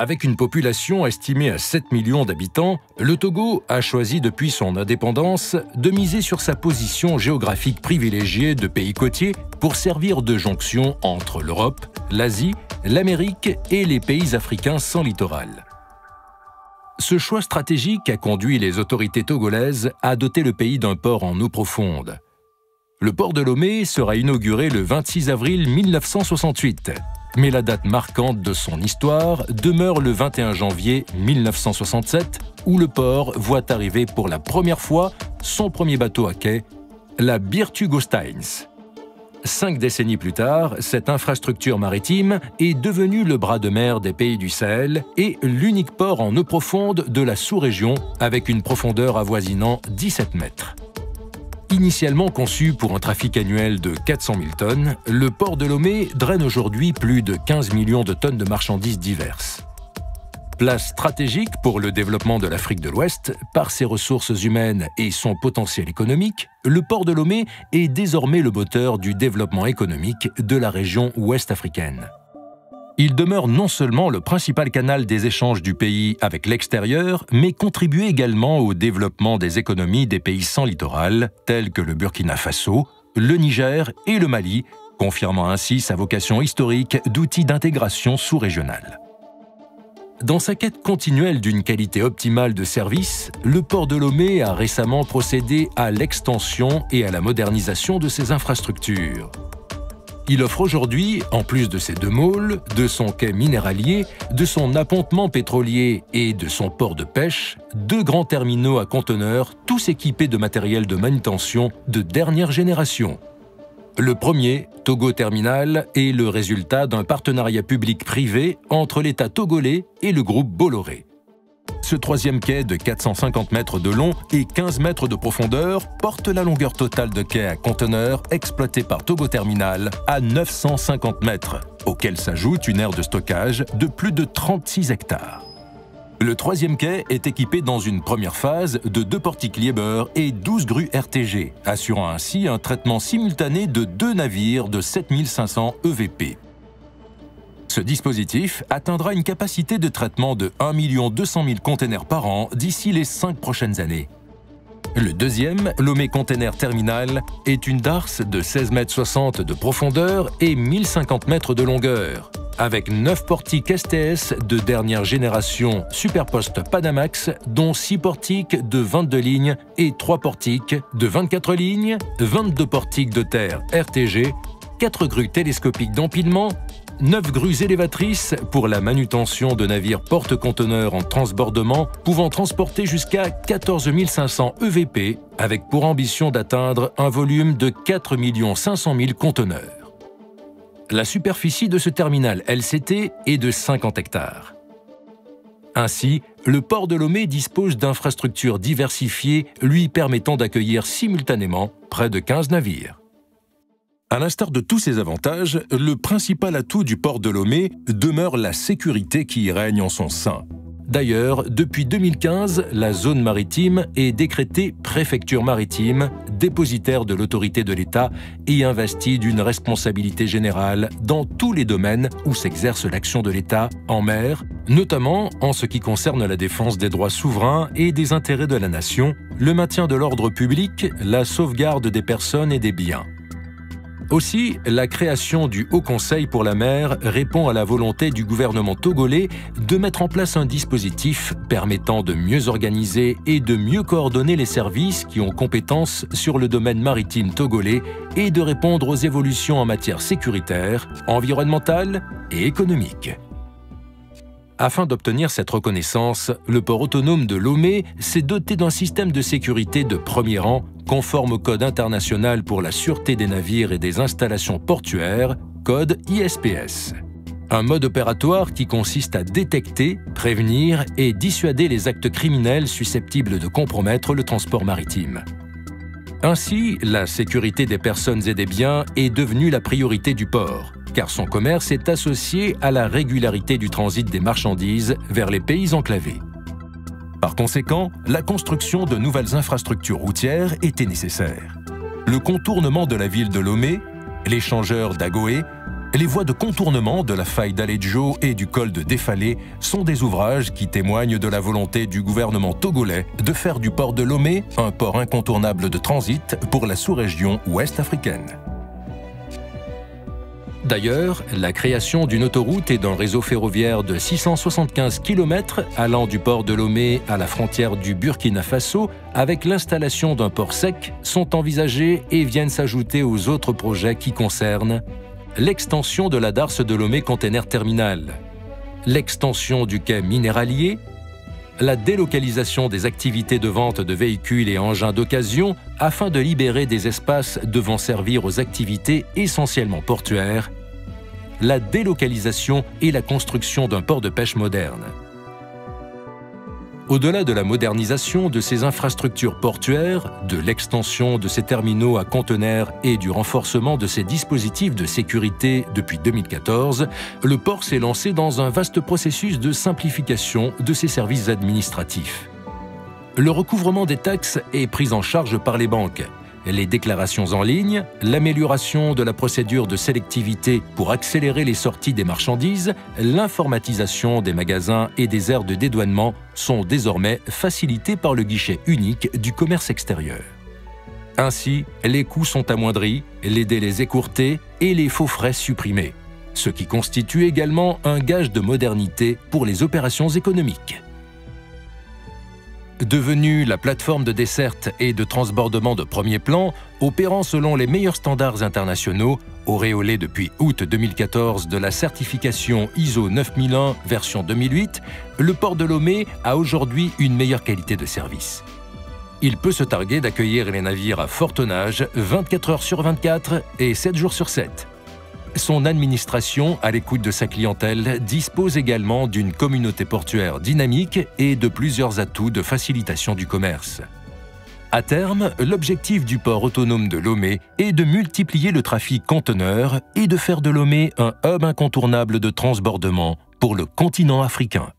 Avec une population estimée à 7 millions d'habitants, le Togo a choisi depuis son indépendance de miser sur sa position géographique privilégiée de pays côtier pour servir de jonction entre l'Europe, l'Asie, l'Amérique et les pays africains sans littoral. Ce choix stratégique a conduit les autorités togolaises à doter le pays d'un port en eau profonde. Le port de Lomé sera inauguré le 26 avril 1968. Mais la date marquante de son histoire demeure le 21 janvier 1967, où le port voit arriver pour la première fois son premier bateau à quai, la Birtugo-Steins. 5 décennies plus tard, cette infrastructure maritime est devenue le bras de mer des pays du Sahel et l'unique port en eau profonde de la sous-région, avec une profondeur avoisinant 17 mètres. Initialement conçu pour un trafic annuel de 400 000 tonnes, le port de Lomé draine aujourd'hui plus de 15 millions de tonnes de marchandises diverses. Place stratégique pour le développement de l'Afrique de l'Ouest, par ses ressources humaines et son potentiel économique, le port de Lomé est désormais le moteur du développement économique de la région ouest africaine. Il demeure non seulement le principal canal des échanges du pays avec l'extérieur, mais contribue également au développement des économies des pays sans littoral, tels que le Burkina Faso, le Niger et le Mali, confirmant ainsi sa vocation historique d'outil d'intégration sous-régionale. Dans sa quête continuelle d'une qualité optimale de service, le port de Lomé a récemment procédé à l'extension et à la modernisation de ses infrastructures. Il offre aujourd'hui, en plus de ses 2 môles, de son quai minéralier, de son appontement pétrolier et de son port de pêche, 2 grands terminaux à conteneurs, tous équipés de matériel de manutention de dernière génération. Le premier, Togo Terminal, est le résultat d'un partenariat public-privé entre l'État togolais et le groupe Bolloré. Ce 3e quai de 450 mètres de long et 15 mètres de profondeur porte la longueur totale de quai à conteneurs exploité par Togo Terminal à 950 mètres, auquel s'ajoute une aire de stockage de plus de 36 hectares. Le 3e quai est équipé dans une première phase de 2 portiques Liebherr et 12 grues RTG, assurant ainsi un traitement simultané de 2 navires de 7500 EVP. Ce dispositif atteindra une capacité de traitement de 1 200 000 containers par an d'ici les 5 prochaines années. Le 2e, Lomé Container Terminal, est une darse de 16,60 m de profondeur et 1050 mètres de longueur, avec 9 portiques STS de dernière génération Superpost Panamax, dont 6 portiques de 22 lignes et 3 portiques de 24 lignes, 22 portiques de terre RTG, 4 grues télescopiques d'empilement, 9 grues élévatrices pour la manutention de navires porte-conteneurs en transbordement pouvant transporter jusqu'à 14 500 EVP avec pour ambition d'atteindre un volume de 4 500 000 conteneurs. La superficie de ce terminal LCT est de 50 hectares. Ainsi, le port de Lomé dispose d'infrastructures diversifiées lui permettant d'accueillir simultanément près de 15 navires. À l'instar de tous ces avantages, le principal atout du port de Lomé demeure la sécurité qui y règne en son sein. D'ailleurs, depuis 2015, la zone maritime est décrétée préfecture maritime, dépositaire de l'autorité de l'État et investie d'une responsabilité générale dans tous les domaines où s'exerce l'action de l'État en mer, notamment en ce qui concerne la défense des droits souverains et des intérêts de la nation, le maintien de l'ordre public, la sauvegarde des personnes et des biens. Aussi, la création du Haut Conseil pour la mer répond à la volonté du gouvernement togolais de mettre en place un dispositif permettant de mieux organiser et de mieux coordonner les services qui ont compétence sur le domaine maritime togolais et de répondre aux évolutions en matière sécuritaire, environnementale et économique. Afin d'obtenir cette reconnaissance, le port autonome de Lomé s'est doté d'un système de sécurité de premier rang conforme au Code international pour la sûreté des navires et des installations portuaires, code ISPS. Un mode opératoire qui consiste à détecter, prévenir et dissuader les actes criminels susceptibles de compromettre le transport maritime. Ainsi, la sécurité des personnes et des biens est devenue la priorité du port, car son commerce est associé à la régularité du transit des marchandises vers les pays enclavés. Par conséquent, la construction de nouvelles infrastructures routières était nécessaire. Le contournement de la ville de Lomé, l'échangeur d'Agoé, les voies de contournement de la faille d'Aleggio et du col de Défalé sont des ouvrages qui témoignent de la volonté du gouvernement togolais de faire du port de Lomé un port incontournable de transit pour la sous-région ouest africaine. D'ailleurs, la création d'une autoroute et d'un réseau ferroviaire de 675 km allant du port de Lomé à la frontière du Burkina Faso avec l'installation d'un port sec sont envisagés et viennent s'ajouter aux autres projets qui concernent l'extension de la darse de Lomé Container Terminal, l'extension du quai minéralier, la délocalisation des activités de vente de véhicules et engins d'occasion afin de libérer des espaces devant servir aux activités essentiellement portuaires, la délocalisation et la construction d'un port de pêche moderne. Au-delà de la modernisation de ces infrastructures portuaires, de l'extension de ces terminaux à conteneurs et du renforcement de ces dispositifs de sécurité depuis 2014, le port s'est lancé dans un vaste processus de simplification de ses services administratifs. Le recouvrement des taxes est pris en charge par les banques. Les déclarations en ligne, l'amélioration de la procédure de sélectivité pour accélérer les sorties des marchandises, l'informatisation des magasins et des aires de dédouanement sont désormais facilités par le guichet unique du commerce extérieur. Ainsi, les coûts sont amoindris, les délais écourtés et les faux frais supprimés, ce qui constitue également un gage de modernité pour les opérations économiques. Devenue la plateforme de desserte et de transbordement de premier plan, opérant selon les meilleurs standards internationaux, auréolée depuis août 2014 de la certification ISO 9001 version 2008, le port de Lomé a aujourd'hui une meilleure qualité de service. Il peut se targuer d'accueillir les navires à fort tonnage 24 heures sur 24 et 7 jours sur 7. Son administration, à l'écoute de sa clientèle, dispose également d'une communauté portuaire dynamique et de plusieurs atouts de facilitation du commerce. À terme, l'objectif du port autonome de Lomé est de multiplier le trafic conteneur et de faire de Lomé un hub incontournable de transbordement pour le continent africain.